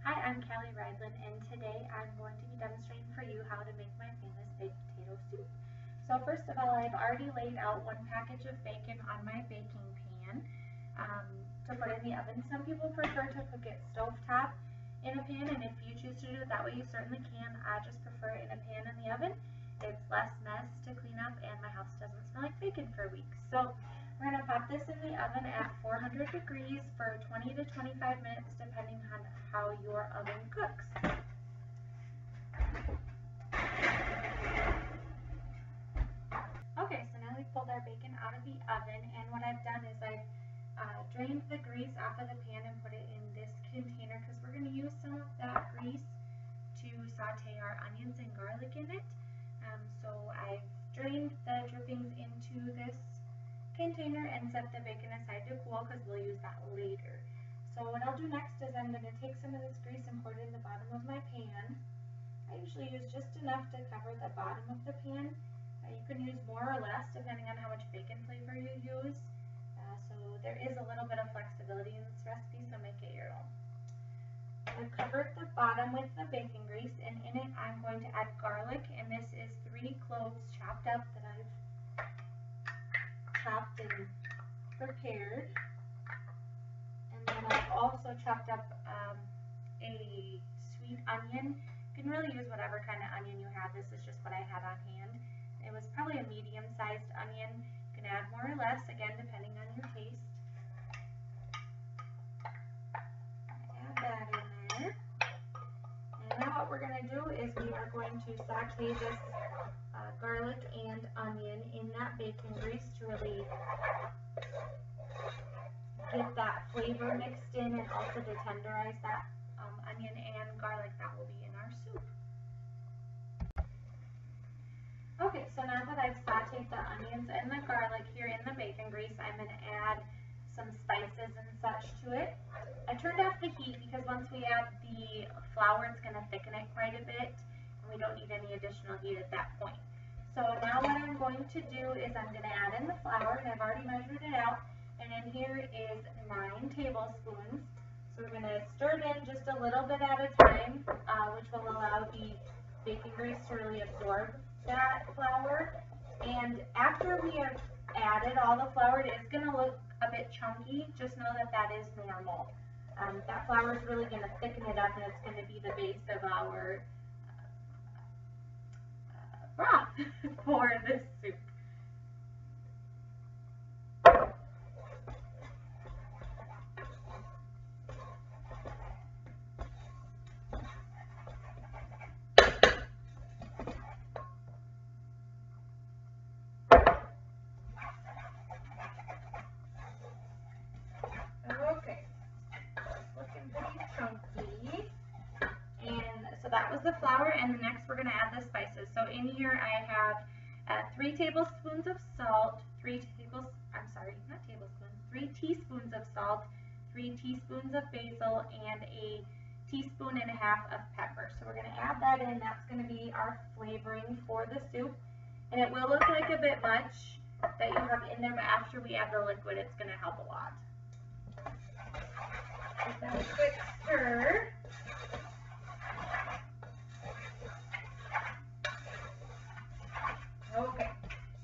Hi, I'm Rydland, and today I'm going to be demonstrating for you how to make my famous baked potato soup. So first of all, I've already laid out one package of bacon on my baking pan to put in the oven. Some people prefer to cook it stovetop in a pan, and if you choose to do it that way, you certainly can. I just prefer it in a pan in the oven. It's less mess to clean up, and my house doesn't smell like bacon for weeks. So we're going to pop this in the oven at 400 degrees for 20 to 25 minutes, depending on how your oven cooks. Okay, so now we've pulled our bacon out of the oven, and what I've done is I've drained the grease off of the pan and put it in this container because we're going to use some of that grease to saute our onions and garlic in it. So I've drained the drippings into this container and set the bacon aside to cool because we'll use that later. So what I'll do next is I'm going to take some of this grease and pour it in the bottom of my pan. I usually use just enough to cover the bottom of the pan. You can use more or less depending on how much bacon flavor you use. So there is a little bit of flexibility in this recipe, so make it your own. I've covered the bottom with the bacon grease, and in it I'm going to add garlic, and this is 3 cloves chopped up that I've chopped and prepared. And then I've also chopped up a sweet onion. You can really use whatever kind of onion you have. This is just what I had on hand. It was probably a medium-sized onion. You can add more or less, again, depending on your taste. Add that in there. And now what we're going to do is we are going to saute this garlic and onion in that bacon grease to really get that flavor mixed in, and also to tenderize that onion and garlic that will be in our soup. Okay, so now that I've sauteed the onions and the garlic here in the bacon grease, I'm going to add some spices and such to it. I turned off the heat because once we add the flour, it's going to thicken it quite a bit, and we don't need any additional heat at that point. So now what I'm going to do is I'm going to add in the flour, and I've already measured it out, and in here is 9 tablespoons. So we're going to stir it in just a little bit at a time, which will allow the bacon grease to really absorb that flour. And after we have added all the flour, it is going to look a bit chunky. Just know that that is normal. That flour is really going to thicken it up, and it's going to be the base of our broth for this soup. Okay, looking pretty chunky. And so that was the flour, and next we're going to add the spices. So in here I have 3 tablespoons of salt, 3 teaspoons of salt, 3 teaspoons of basil, and a teaspoon and a half of pepper. So we're going to add that in. That's going to be our flavoring for the soup. And it will look like a bit much that you have in there, but after we add the liquid, it's going to help a lot. Give that a quick stir. Okay,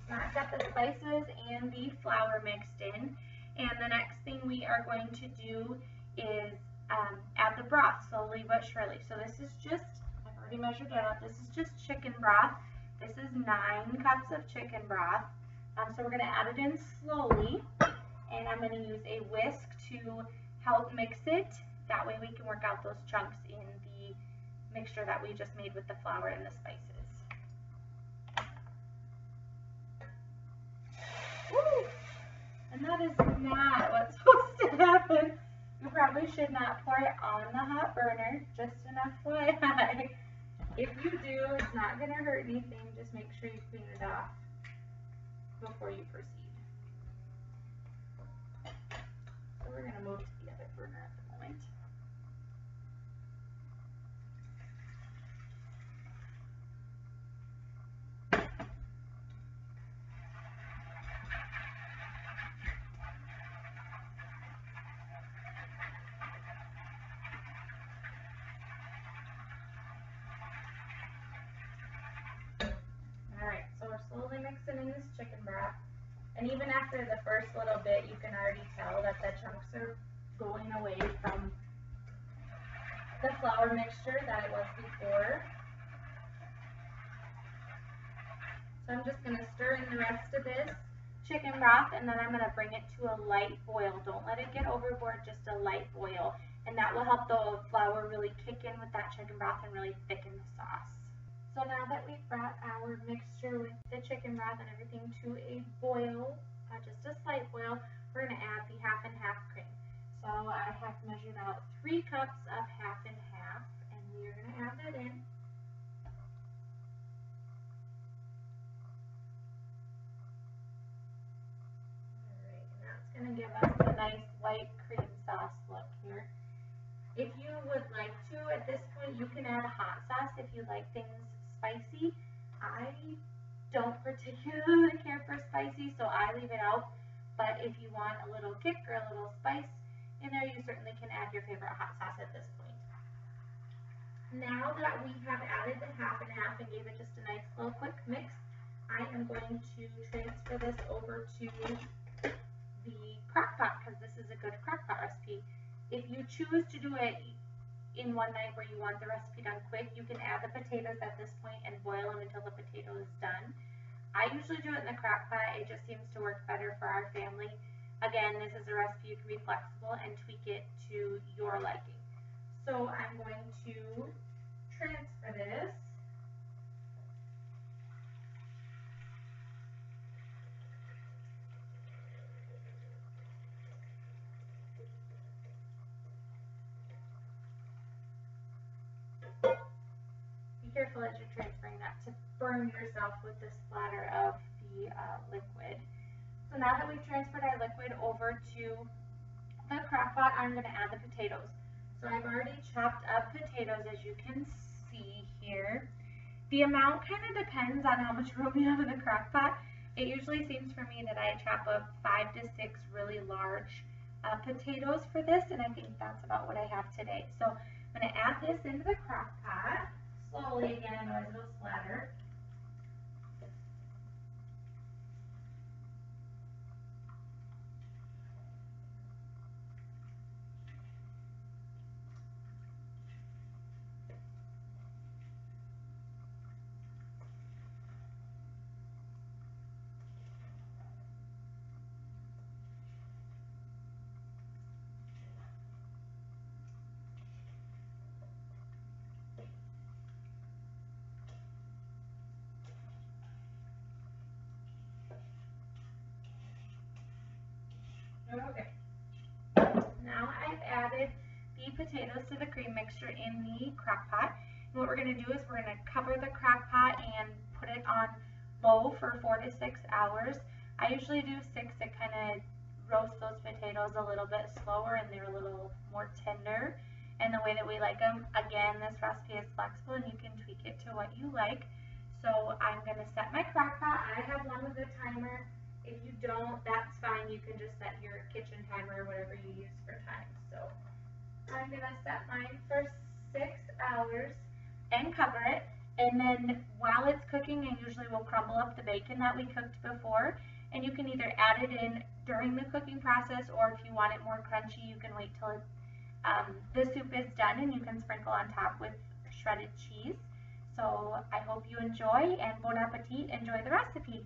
now I've got the spices and the flour mixed in, and the next thing we are going to do is add the broth slowly but surely. So this is just, I've already measured it out, this is just chicken broth. This is 9 cups of chicken broth. So we're going to add it in slowly, and I'm going to use a whisk to help mix it. That way we can work out those chunks in the mixture that we just made with the flour and the spices. Woo! And that is not what's supposed to happen. You probably should not pour it on the hot burner, just an FYI. If you do, it's not going to hurt anything. Just make sure you clean it off before you proceed. So we're going to move to the other burner at the moment. And even after the first little bit, you can already tell that the chunks are going away from the flour mixture that it was before. So I'm just going to stir in the rest of this chicken broth, and then I'm going to bring it to a light boil. Don't let it get overboard, just a light boil. And that will help the flour really kick in with that chicken broth and really thicken the sauce. So now that we've brought our mixture with the chicken broth and everything to a boil, just a slight boil, we're going to add the half and half cream. So I have measured out 3 cups of half and half, and we're going to add that in. Alright, and that's going to give us a nice white cream sauce look here. If you would like to, at this point, you can add a hot sauce if you like things spicy. I don't particularly care for spicy, so I leave it out. But if you want a little kick or a little spice in there, you certainly can add your favorite hot sauce at this point. Now that we have added the half and half and gave it just a nice little quick mix, I am going to transfer this over to the Crockpot, because this is a good Crockpot recipe. If you choose to do it in one night where you want the recipe done quick, you can add the potatoes at this point and boil them until the potato is done. I usually do it in the Crockpot. It just seems to work better for our family. Again, this is a recipe you can be flexible and tweak it to your liking. So I'm going to transfer this. Be careful as you're transferring that to burn yourself with the splatter of the liquid. So now that we've transferred our liquid over to the Crockpot, I'm going to add the potatoes. So I've already chopped up potatoes, as you can see here. The amount kind of depends on how much room you have in the Crockpot. It usually seems for me that I chop up 5 to 6 really large potatoes for this, and I think that's about what I have today. So I'm going to add this into the Crockpot slowly again, otherwise it'll splatter. Okay. Now I've added the potatoes to the cream mixture in the Crockpot. And what we're going to do is we're going to cover the Crockpot and put it on low for 4 to 6 hours. I usually do 6 to kind of roast those potatoes a little bit slower and they're a little more tender. And the way that we like them, again, this recipe is flexible and you can tweak it to what you like. So I'm going to set my Crockpot. I have one with a timer. If you don't, that's fine. You can just set your kitchen timer or whatever you use for time. So I'm going to set mine for 6 hours and cover it. And then while it's cooking, I usually will crumble up the bacon that we cooked before. And you can either add it in during the cooking process, or if you want it more crunchy, you can wait till the soup is done and you can sprinkle on top with shredded cheese. So I hope you enjoy, and bon appetit. Enjoy the recipe.